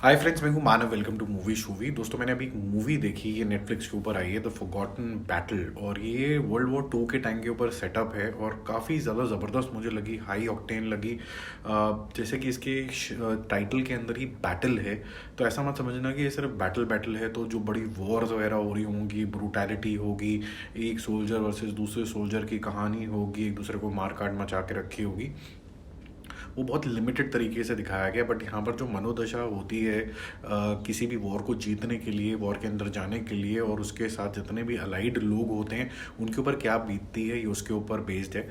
हाय friends, मैं हूं Manav. Welcome to Movie Shuvi. दोस्तों, मैंने अभी एक मूवी देखी, ये नेटफ्लिक्स के ऊपर आई है, द फॉरगॉटन बैटल। और ये वर्ल्ड वॉर टू के टाइम के ऊपर सेटअप है और काफ़ी ज़्यादा ज़बरदस्त मुझे लगी, हाई ऑक्टेन लगी। जैसे कि इसके टाइटल के अंदर ही बैटल है, तो ऐसा मत समझना कि ये सिर्फ बैटल बैटल है तो जो बड़ी वॉर्स वगैरह हो रही होंगी, ब्रूटैलिटी होगी, एक सोल्जर वर्सेस दूसरे सोल्जर की कहानी होगी, एक दूसरे को मार काट मचा के रखी होगी। वो बहुत लिमिटेड तरीके से दिखाया गया। बट यहाँ पर जो मनोदशा होती है किसी भी वॉर को जीतने के लिए, वॉर के अंदर जाने के लिए, और उसके साथ जितने भी अलाइड लोग होते हैं उनके ऊपर क्या बीतती है, ये उसके ऊपर बेस्ड है।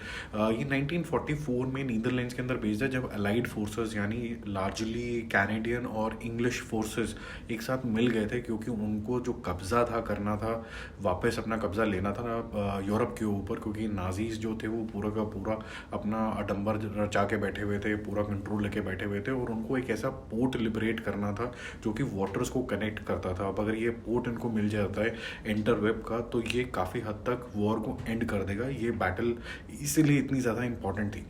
ये 1944 में नीदरलैंड्स के अंदर बेस्ड है, जब अलाइड फोर्सेस यानी लार्जली कैनेडियन और इंग्लिश फोर्सेस एक साथ मिल गए थे, क्योंकि उनको जो कब्ज़ा था करना था, वापस अपना कब्ज़ा लेना था यूरोप के ऊपर, क्योंकि नाजीज जो थे वो पूरा का पूरा अपना अडंबर रचा के बैठे हुए थे, पूरा कंट्रोल लेके बैठे हुए थे, और उनको एक ऐसा पोर्ट लिबरेट करना था जो कि वाटर्स को कनेक्ट करता था। अब अगर ये पोर्ट इनको मिल जाता है इंटरवेब का, तो ये काफ़ी हद तक वॉर को एंड कर देगा। ये बैटल इसीलिए इतनी ज़्यादा इंपॉर्टेंट थी।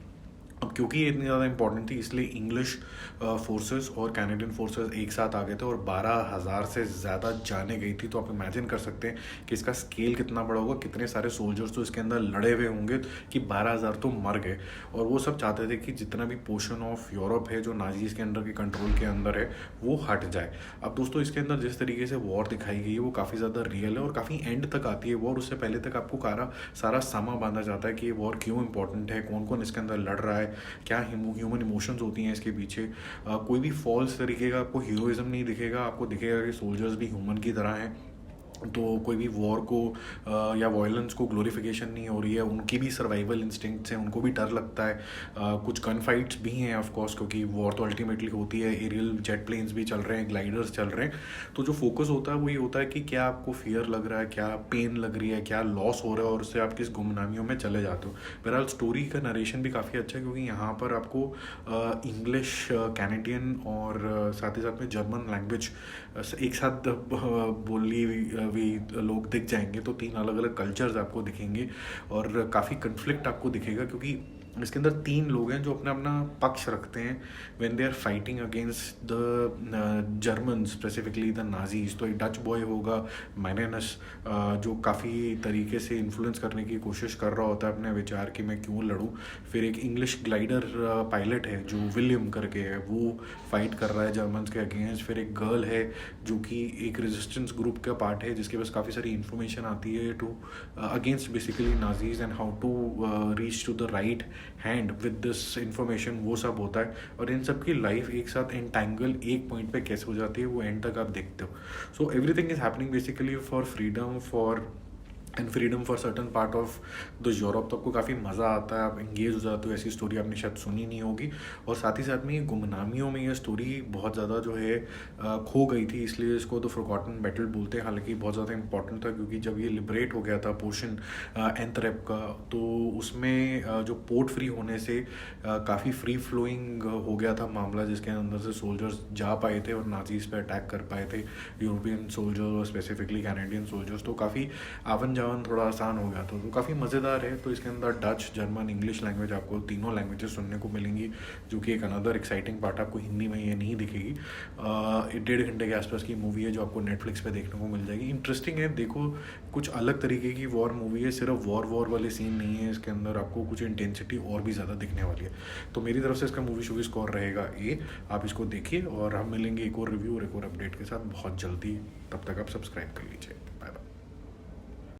अब क्योंकि ये इतनी ज़्यादा इंपॉर्टेंट थी, इसलिए इंग्लिश फोर्सेस और कैनेडियन फोर्सेस एक साथ आ गए थे और 12,000 से ज़्यादा जाने गई थी। तो आप इमेजिन कर सकते हैं कि इसका स्केल कितना बड़ा होगा, कितने सारे सोल्जर्स तो इसके अंदर लड़े हुए होंगे कि 12,000 तो मर गए। और वो सब चाहते थे कि जितना भी पोर्शन ऑफ यूरोप है जो नाजीज के अंडर के कंट्रोल के अंदर है वो हट जाए। अब दोस्तों, इसके अंदर जिस तरीके से वॉर दिखाई गई है वो काफ़ी ज़्यादा रियल है और काफ़ी एंड तक आती है वॉर। उससे पहले तक आपको सारा सामा बांधा जाता है कि ये वॉर क्यों इंपॉर्टेंट है, कौन कौन इसके अंदर लड़ रहा है, क्या ह्यूमन इमोशंस होती हैं इसके पीछे। कोई भी फॉल्स तरीके का आपको हीरोइज्म नहीं दिखेगा, आपको दिखेगा कि सोल्जर्स भी ह्यूमन की तरह हैं। तो कोई भी वॉर को या वायलेंस को ग्लोरिफिकेशन नहीं हो रही है, उनकी भी सर्वाइवल इंस्टिंक्ट्स हैं, उनको भी डर लगता है। कुछ गन फाइट्स भी हैं ऑफ कोर्स, क्योंकि वॉर तो अल्टीमेटली होती है। एरियल जेट प्लेन्स भी चल रहे हैं, ग्लाइडर्स चल रहे हैं। तो जो फोकस होता है वो ये होता है कि क्या आपको फियर लग रहा है, क्या पेन लग रही है, क्या लॉस हो रहा है, और उससे आप किस गुमनामियों में चले जाते हो। बहरहाल स्टोरी का नरेशन भी काफ़ी अच्छा है, क्योंकि यहाँ पर आपको इंग्लिश, कैनेडियन और साथ ही साथ में जर्मन लैंग्वेज एक साथ बोली भी लोग दिख जाएंगे। तो 3 अलग अलग कल्चर्स आपको दिखेंगे और काफ़ी कन्फ्लिक्ट आपको दिखेगा, क्योंकि इसके अंदर 3 लोग हैं जो अपना अपना पक्ष रखते हैं when they are fighting against the German, specifically the Nazis. तो एक डच बॉय होगा मैनेनस, जो काफ़ी तरीके से इन्फ्लुएंस करने की कोशिश कर रहा होता है अपने विचार कि मैं क्यों लड़ूं। फिर एक इंग्लिश ग्लाइडर पायलट है जो विलियम करके है, वो फाइट कर रहा है जर्मन्स के अगेंस्ट। फिर एक गर्ल है जो कि एक रेजिस्टेंस ग्रुप का पार्ट है, जिसके पास काफ़ी सारी इन्फॉर्मेशन आती है to against basically Nazis and how to reach to the right hand with this information. वो सब होता है और इन सब की लाइफ एक साथ एंटैंगल एक पॉइंट पे कैसे हो जाती है वो एंड तक आप देखते हो। So everything is happening basically for freedom and freedom for certain part of the Europe. तो आपको काफ़ी मज़ा आता है, आप इंगेज हो जाते हो। ऐसी स्टोरी आपने शायद सुनी नहीं होगी। और साथ ही साथ में ये गुमनामियों में ये स्टोरी बहुत ज़्यादा जो है खो गई थी, इसलिए इसको द फॉरगॉटन बैटल बोलते हैं। हालांकि बहुत ज़्यादा इंपॉर्टेंट था, क्योंकि जब ये लिबरेट हो गया था पोर्शन एंथरेप का, तो उसमें जो पोर्ट फ्री होने से काफ़ी फ्री फ्लोइंग हो गया था मामला, जिसके अंदर से सोल्जर्स जा पाए थे और नाजीज पे अटैक कर पाए थे, यूरोपियन सोल्जर्स और स्पेसिफिकली कैनेडियन सोल्जर्स। तो काफ़ी आवन थोड़ा आसान हो गया था। तो काफ़ी मज़ेदार है। तो इसके अंदर डच, जर्मन, इंग्लिश लैंग्वेज, आपको तीनों लैंग्वेजेस सुनने को मिलेंगी, जो कि एक अनदर एक्साइटिंग पार्ट। आपको हिंदी में ये नहीं दिखेगी। 1.5 घंटे के आसपास की मूवी है जो आपको नेटफ्लिक्स पे देखने को मिल जाएगी। इंटरेस्टिंग है, देखो, कुछ अलग तरीके की वॉर मूवी है, सिर्फ वॉर वाले सीन नहीं है इसके अंदर, आपको कुछ इंटेंसिटी और भी ज़्यादा दिखने वाली है। तो मेरी तरफ से इसका मूवी शूवी स्कोर रहेगा A। आप इसको देखिए और हम मिलेंगे एक और रिव्यू और एक और अपडेट के साथ बहुत जल्दी। तब तक आप सब्सक्राइब कर लीजिए।